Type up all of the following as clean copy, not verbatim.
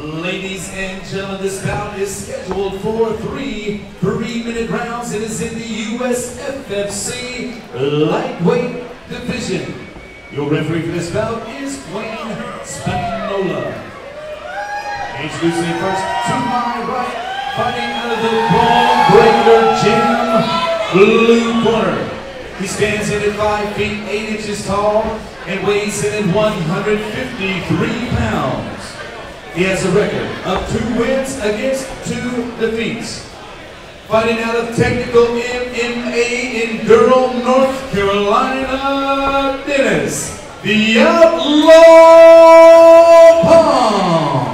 Ladies and gentlemen, this bout is scheduled for 3 3-minute rounds. It is in the USFFC lightweight division. Your referee for this bout is Wayne Spinola. Introducing first to my right, fighting out of the Bone Breaker Gym, blue corner. He stands in at 5 feet 8 inches tall and weighs in at 153 pounds. He has a record of 2 wins against 2 defeats. Fighting out of Technical MMA in Durham, North Carolina, Dennis, the Outlaw Palm.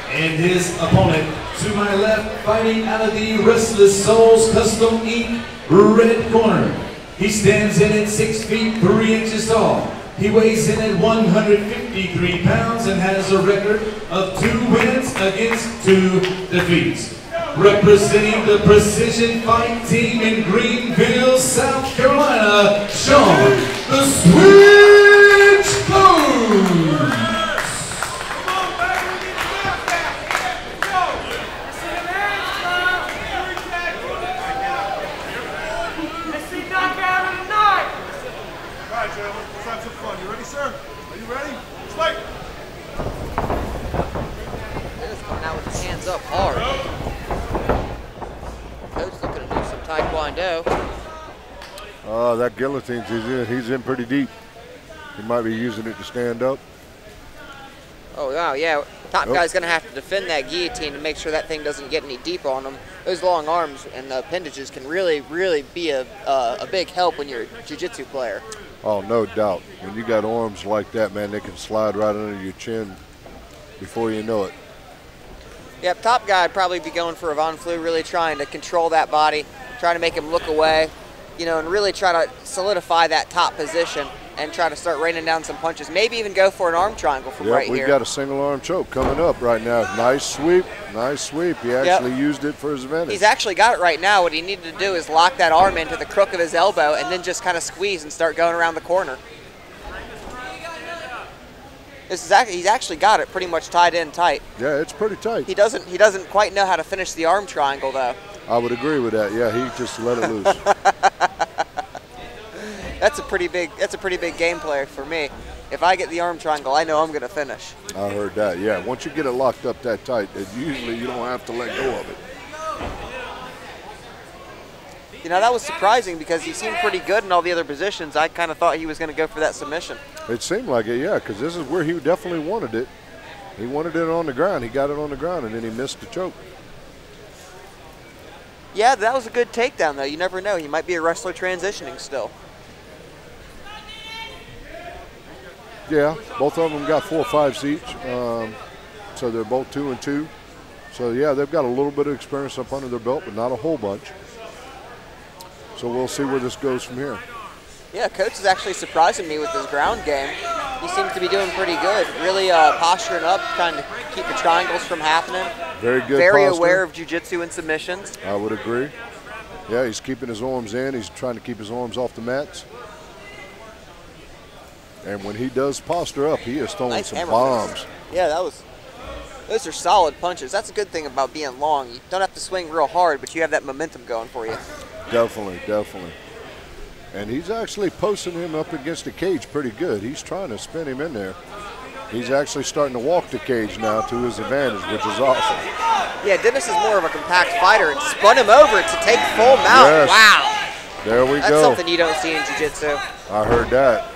And his opponent to my left, fighting out of the Restless Souls Custom Inc. red corner. He stands in at 6 feet 3 inches tall. He weighs in at 153 pounds and has a record of 2 wins against 2 defeats. Representing the Precision Fight Team in Greenville, South Carolina, Sean the Switch Coons. Up hard. Coach looking to do some taekwondo. That guillotine, he's in pretty deep. He might be using it to stand up. Oh, wow, yeah. Top guy's going to have to defend that guillotine to make sure that thing doesn't get any deeper on him. Those long arms and appendages can really, really be a big help when you're a jiu-jitsu player. Oh, no doubt. When you got arms like that, man, they can slide right under your chin before you know it. Yep, top guy would probably be going for a Von Flue, really trying to control that body, trying to make him look away, you know, and really try to solidify that top position and try to start raining down some punches. Maybe even go for an arm triangle from right here. We've got a single arm choke coming up right now. Nice sweep, nice sweep. He actually used it for his advantage. He's actually got it right now. What he needed to do is lock that arm into the crook of his elbow and then just kind of squeeze and start going around the corner. He's actually got it pretty much tied in tight. Yeah, it's pretty tight. He doesn't quite know how to finish the arm triangle though. I would agree with that. Yeah, he just let it loose. That's a pretty big game play for me. If I get the arm triangle, I know I'm going to finish. I heard that. Yeah, once you get it locked up that tight, usually you don't have to let go of it. You know, that was surprising because he seemed pretty good in all the other positions. I kind of thought he was going to go for that submission. It seemed like it, yeah, because this is where he definitely wanted it. He wanted it on the ground. He got it on the ground, and then he missed the choke. Yeah, that was a good takedown, though. You never know. He might be a wrestler transitioning still. Yeah, both of them got 4 5s each, so they're both 2 and 2. So, yeah, they've got a little bit of experience up under their belt, but not a whole bunch. So we'll see where this goes from here. Yeah, Coach is actually surprising me with his ground game. He seems to be doing pretty good. Really posturing up, trying to keep the triangles from happening. Very good. Very aware of jiu-jitsu and submissions. I would agree. Yeah, he's keeping his arms in. He's trying to keep his arms off the mats. And when he does posture up, he is throwing some bombs. Yeah, those are solid punches. That's a good thing about being long. You don't have to swing real hard, but you have that momentum going for you. Definitely, definitely. And he's actually posting him up against the cage pretty good. He's trying to spin him in there. He's actually starting to walk the cage now to his advantage, which is awesome. Yeah, Dennis is more of a compact fighter and spun him over to take full mount. Yes. Wow. There we go. That's something you don't see in jiu-jitsu. I heard that.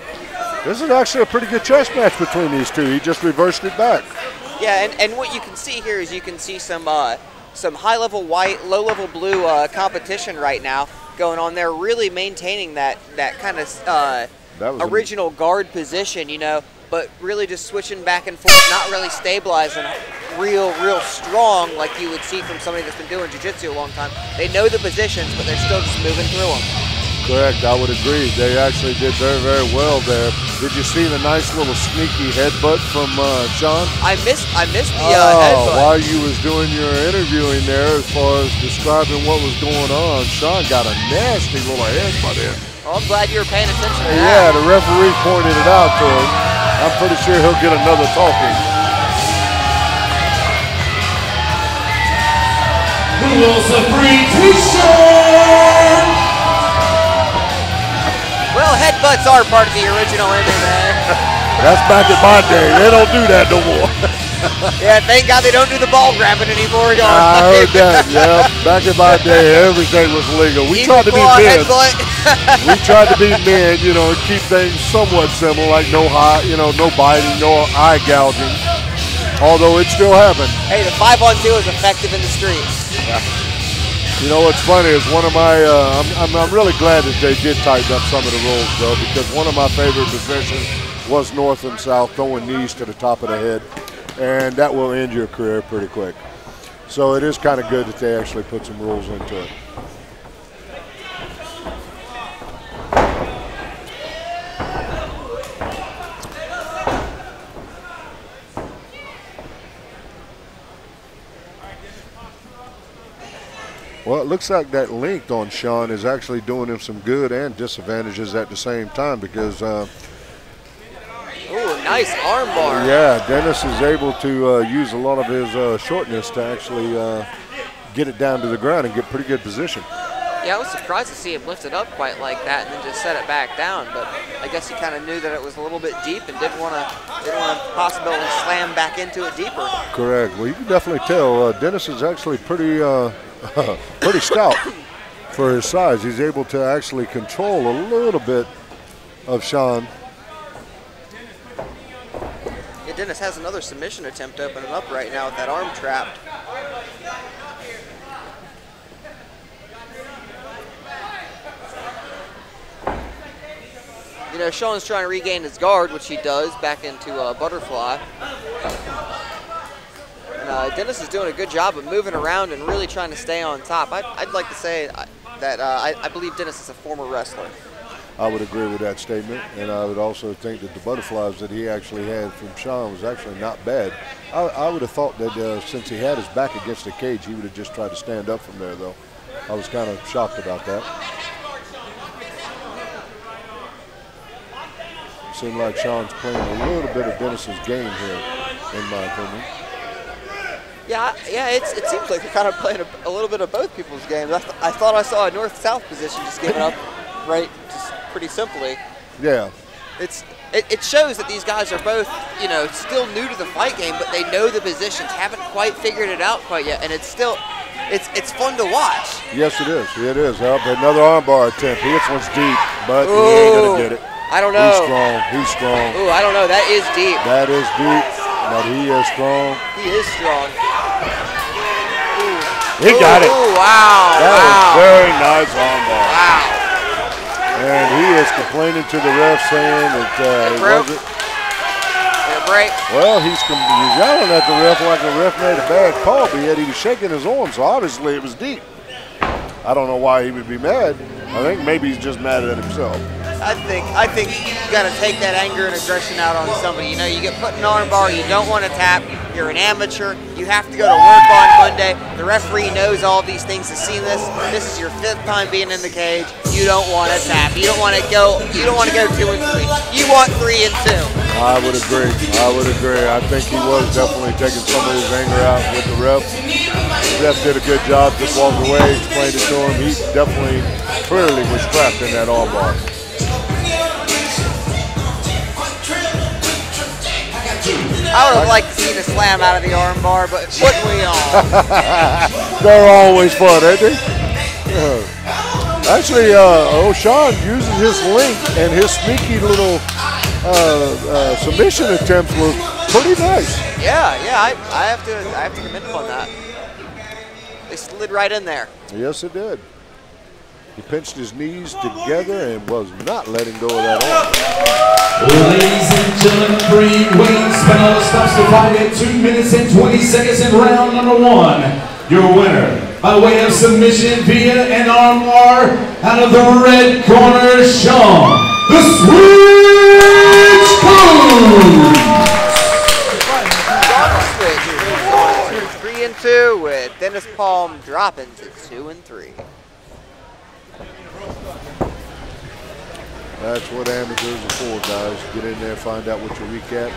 This is actually a pretty good chess match between these two. He just reversed it back. Yeah, and what you can see here is you can see some high-level white, low-level blue competition right now going on there, really maintaining that kind of original guard position, you know, but really just switching back and forth, not really stabilizing real strong like you would see from somebody that's been doing jiu-jitsu a long time. They know the positions, but they're still just moving through them. Correct, I would agree. They actually did very, very well there. Did you see the nice little sneaky headbutt from Sean? I missed the headbutt. While you was doing your interviewing there, as far as describing what was going on, Sean got a nasty little headbutt in. Well, I'm glad you were paying attention to that. Yeah, the referee pointed it out to him. I'm pretty sure he'll get another talking. Who will free t-shirt? Well, headbutts are part of the original MMA. That's back in my day. They don't do that no more. Yeah, thank God they don't do the ball grabbing anymore. I heard that, yeah. Back in my day, everything was legal. We tried to be men. We tried to be men, you know, and keep things somewhat similar, like no no biting, no eye gouging. Although it still happened. Hey, the 5-on-2 is effective in the streets. You know what's funny is one of my, I'm really glad that they did tighten up some of the rules, though, because one of my favorite positions was north and south, throwing knees to the top of the head. And that will end your career pretty quick. So it is kind of good that they actually put some rules into it. Well, it looks like that length on Sean is actually doing him some good and disadvantages at the same time because ooh, nice arm bar. yeah, Dennis is able to use a lot of his shortness to actually get it down to the ground and get pretty good position. Yeah, I was surprised to see him lift it up quite like that and then just set it back down. But I guess he kind of knew that it was a little bit deep and didn't want to possibly slam back into it deeper. Correct. Well, you can definitely tell Dennis is actually pretty pretty stout for his size. He's able to actually control a little bit of Sean. Yeah, Dennis has another submission attempt opening up right now with that arm trapped. You know, Sean's trying to regain his guard, which he does, back into butterfly. And Dennis is doing a good job of moving around and really trying to stay on top. I'd like to say that I believe Dennis is a former wrestler. I would agree with that statement, and I would also think that the butterflies that he actually had from Sean was actually not bad. I would have thought that since he had his back against the cage, he would have just tried to stand up from there, though. I was kind of shocked about that. Seemed like Sean's playing a little bit of Dennis's game here, in my opinion. Yeah, it seems like they're kind of playing a little bit of both people's games. I thought I saw a north-south position just given up, right, just pretty simply. Yeah. It shows that these guys are both, you know, still new to the fight game, but they know the positions, haven't quite figured it out quite yet, and it's still, it's fun to watch. Yes, it is. It is. Another armbar attempt. This one's deep, but he ain't gonna get it. I don't know. He's strong. He's strong. Ooh, I don't know. That is deep. That is deep, but he is strong. He is strong. He got it. Ooh, wow. That was very nice armbar. Wow. And he is complaining to the ref saying that it wasn't. Break. Well, he's yelling at the ref like the ref made a bad call, but yet he was shaking his arm, so obviously it was deep. I don't know why he would be mad. I think maybe he's just mad at himself. I think you got to take that anger and aggression out on somebody. You know, you get put in an arm bar, you don't want to tap, you're an amateur, you have to go to work on Monday. The referee knows all these things, has seen this. This is your 5th time being in the cage. You don't want to tap. You don't want to go 2 and 3. You want 3 and 2. I would agree. I think he was definitely taking some of his anger out with the ref. The ref did a good job, just walked away, explained it to him. He definitely, clearly was trapped in that arm bar. I would have liked to see the slam out of the arm bar, but wouldn't we all? They're always fun, aren't they? Actually, Sean uses his length and his sneaky little submission attempts was pretty nice. Yeah, I have to commend him on that. They slid right in there. Yes, it did. He pinched his knees together and was not letting go of that arm. Ladies and gentlemen, free weighing spinner stops the fight at 2 minutes and 20 seconds in round number 1. Your winner, by way of submission via an armbar, out of the red corner, Sean, the Switch Coons. 3 and 2 with Dennis Palm dropping to 2 and 3. That's what amateurs are for, guys. Get in there, find out what your recap,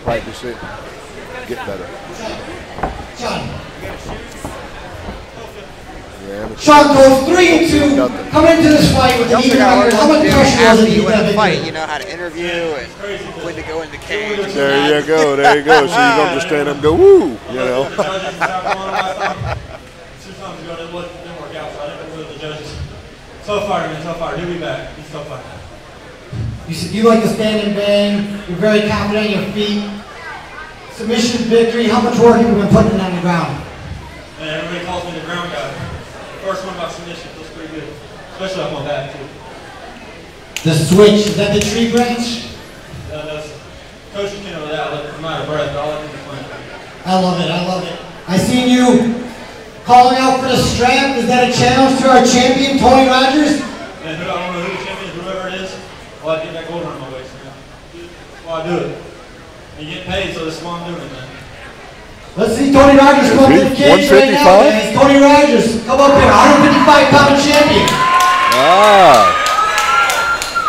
practice it, get better. Sean goes 3-2. Come into this fight with the even record. How much pressure was it you to win a get fight? You know how to interview and when to go in the cage. There you go. There you go. So you're going to just stand up and go, woo, you know. 2 times ago, it didn't work out, so I didn't go with the judges. Tough fighter, man, tough fighter. He'll be back. He's a tough fighter. You said you like to stand and bang. You're very confident on your feet. Submission victory. How much work have you been putting in on the ground? Man, everybody calls me the ground guy. First one about submission feels pretty good, especially up on that too. The switch, is that the tree branch? That's coaching can over that. I'm out of breath, but I'll let him explain. I love it, I love it. I seen you calling out for the strap. Is that a challenge to our champion, Tony Rogers? Man, I don't know who the champion is, whoever it is, well, I get that gold around my waist, man. Well, I do it. And you get paid, so that's why I'm doing it, man. Let's see Tony Rogers come up to the cage right now, guys. Tony Rogers, come up here, 155-pound champion. Ah.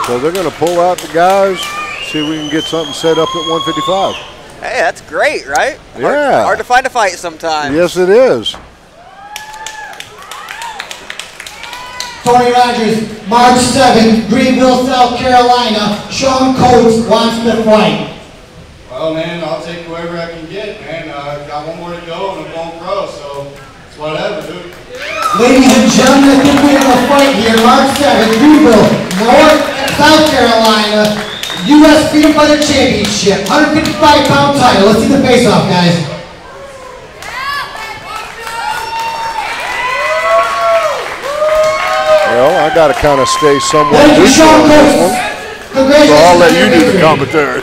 So they're going to pull out the guys, see if we can get something set up at 155. Hey, that's great, right? Yeah. Hard to find a fight sometimes. Yes, it is. Tony Rogers, March 7th, Greenville, South Carolina. Sean Coates wants to fight. Well, man, I'll take whoever I can get, man. I've got one more to go and I'm going pro, so it's whatever, dude. Ladies and gentlemen, I think we have a fight here. March 7th, Greenville, North and South Carolina. U.S. Freedom Fighter Championship, 155-pound title. Let's see the face-off, guys. Well, I got to kind of stay somewhat Thank you, neutral Sean on this Coates. one. Congratulations. So I'll let you do the commentary.